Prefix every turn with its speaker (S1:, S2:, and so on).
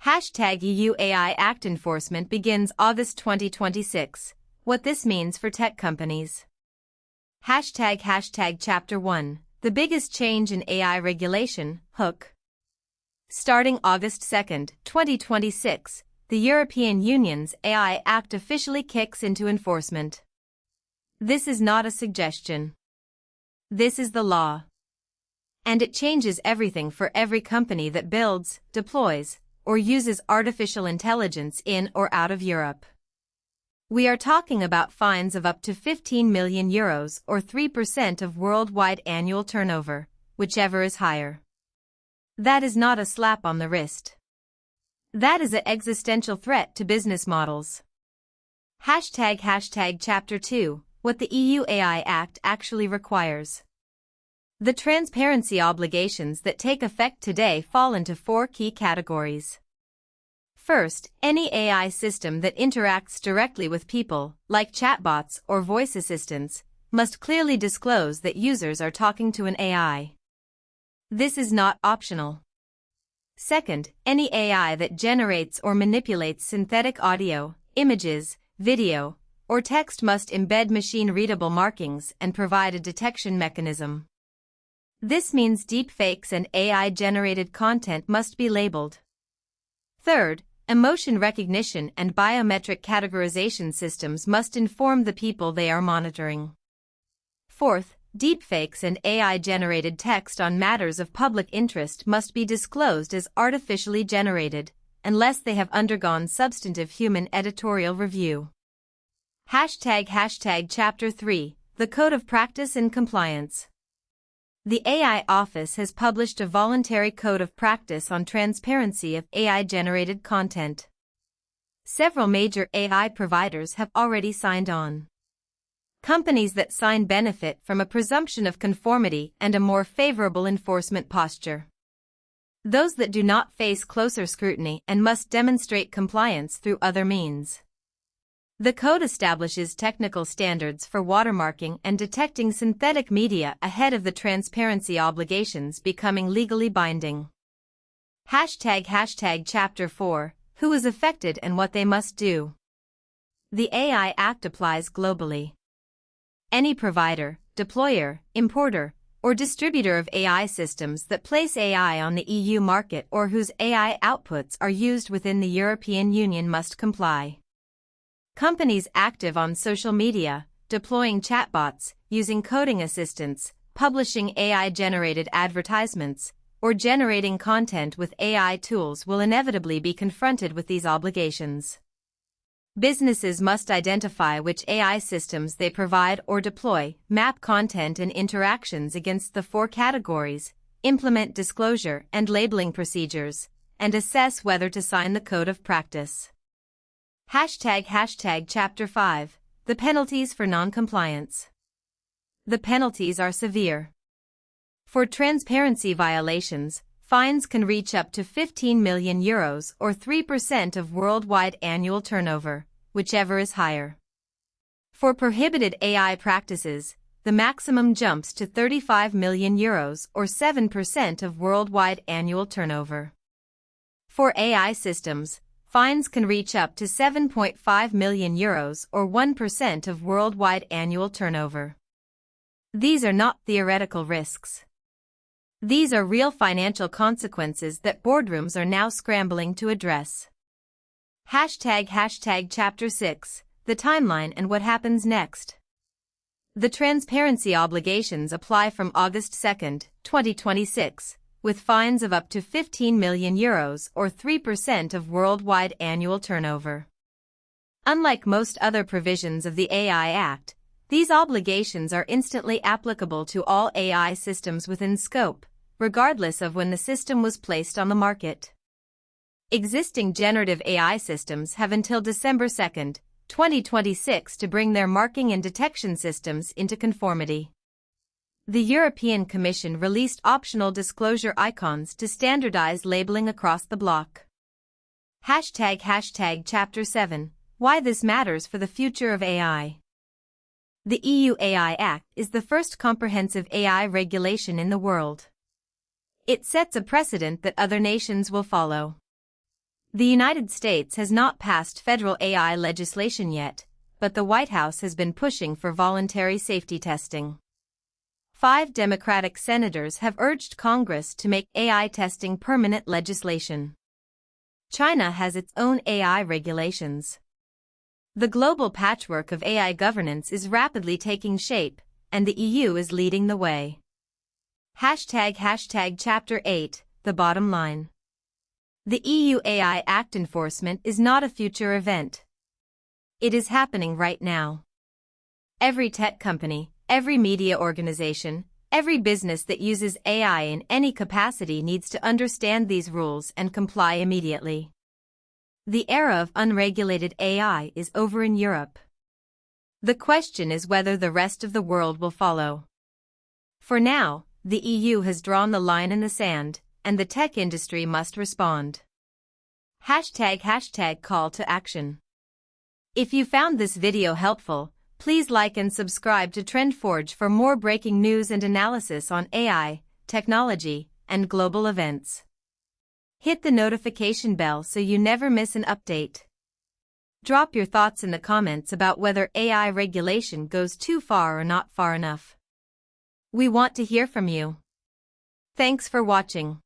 S1: Hashtag EU AI Act enforcement begins August 2026. What this means for tech companies. Hashtag Chapter 1. The biggest change in AI regulation, hook. Starting August 2, 2026, the European Union's AI Act officially kicks into enforcement. This is not a suggestion. This is the law. And it changes everything for every company that builds, deploys, or uses artificial intelligence in or out of Europe. We are talking about fines of up to 15 million euros or 3% of worldwide annual turnover, whichever is higher. That is not a slap on the wrist. That is an existential threat to business models. Hashtag Chapter 2. What the EU AI Act actually requires. The transparency obligations that take effect today fall into 4 key categories. First, any AI system that interacts directly with people, like chatbots or voice assistants, must clearly disclose that users are talking to an AI. This is not optional. Second, any AI that generates or manipulates synthetic audio, images, video, or text must embed machine-readable markings and provide a detection mechanism. This means deepfakes and AI-generated content must be labeled. Third, emotion recognition and biometric categorization systems must inform the people they are monitoring. Fourth, deepfakes and AI-generated text on matters of public interest must be disclosed as artificially generated, unless they have undergone substantive human editorial review. Hashtag Chapter 3. The Code of Practice and Compliance. The AI Office has published a voluntary code of practice on transparency of AI-generated content. Several major AI providers have already signed on. Companies that sign benefit from a presumption of conformity and a more favorable enforcement posture. Those that do not face closer scrutiny and must demonstrate compliance through other means. The code establishes technical standards for watermarking and detecting synthetic media ahead of the transparency obligations becoming legally binding. Hashtag Chapter 4. Who is affected and what they must do. The AI Act applies globally. Any provider, deployer, importer, or distributor of AI systems that place AI on the EU market or whose AI outputs are used within the European Union must comply. Companies active on social media, deploying chatbots, using coding assistants, publishing AI-generated advertisements, or generating content with AI tools will inevitably be confronted with these obligations. Businesses must identify which AI systems they provide or deploy, map content and interactions against the 4 categories, implement disclosure and labeling procedures, and assess whether to sign the code of practice. Hashtag Chapter 5. The penalties for non-compliance. The penalties are severe. For transparency violations, fines can reach up to 15 million euros or 3% of worldwide annual turnover, whichever is higher. For prohibited AI practices, the maximum jumps to 35 million euros or 7% of worldwide annual turnover. For AI systems, fines can reach up to 7.5 million euros or 1% of worldwide annual turnover. These are not theoretical risks. These are real financial consequences that boardrooms are now scrambling to address. Hashtag Chapter 6. The timeline and what happens next. The transparency obligations apply from August 2, 2026. With fines of up to 15 million euros or 3% of worldwide annual turnover. Unlike most other provisions of the AI Act, these obligations are instantly applicable to all AI systems within scope, regardless of when the system was placed on the market. Existing generative AI systems have until December 2, 2026 to bring their marking and detection systems into conformity. The European Commission released optional disclosure icons to standardize labeling across the bloc. Hashtag Chapter 7. Why this matters for the future of AI. The EU AI Act is the first comprehensive AI regulation in the world. It sets a precedent that other nations will follow. The United States has not passed federal AI legislation yet, but the White House has been pushing for voluntary safety testing. 5 Democratic senators have urged Congress to make AI testing permanent legislation. China has its own AI regulations. The global patchwork of AI governance is rapidly taking shape, and the EU is leading the way. Chapter 8, the bottom line. The EU AI Act enforcement is not a future event. It is happening right now. Every tech company, every media organization, every business that uses AI in any capacity needs to understand these rules and comply immediately. The era of unregulated AI is over in Europe. The question is whether the rest of the world will follow. For now, the EU has drawn the line in the sand, and the tech industry must respond. Call to action. If you found this video helpful, please like and subscribe to TrendForge for more breaking news and analysis on AI, technology, and global events. Hit the notification bell so you never miss an update. Drop your thoughts in the comments about whether AI regulation goes too far or not far enough. We want to hear from you. Thanks for watching.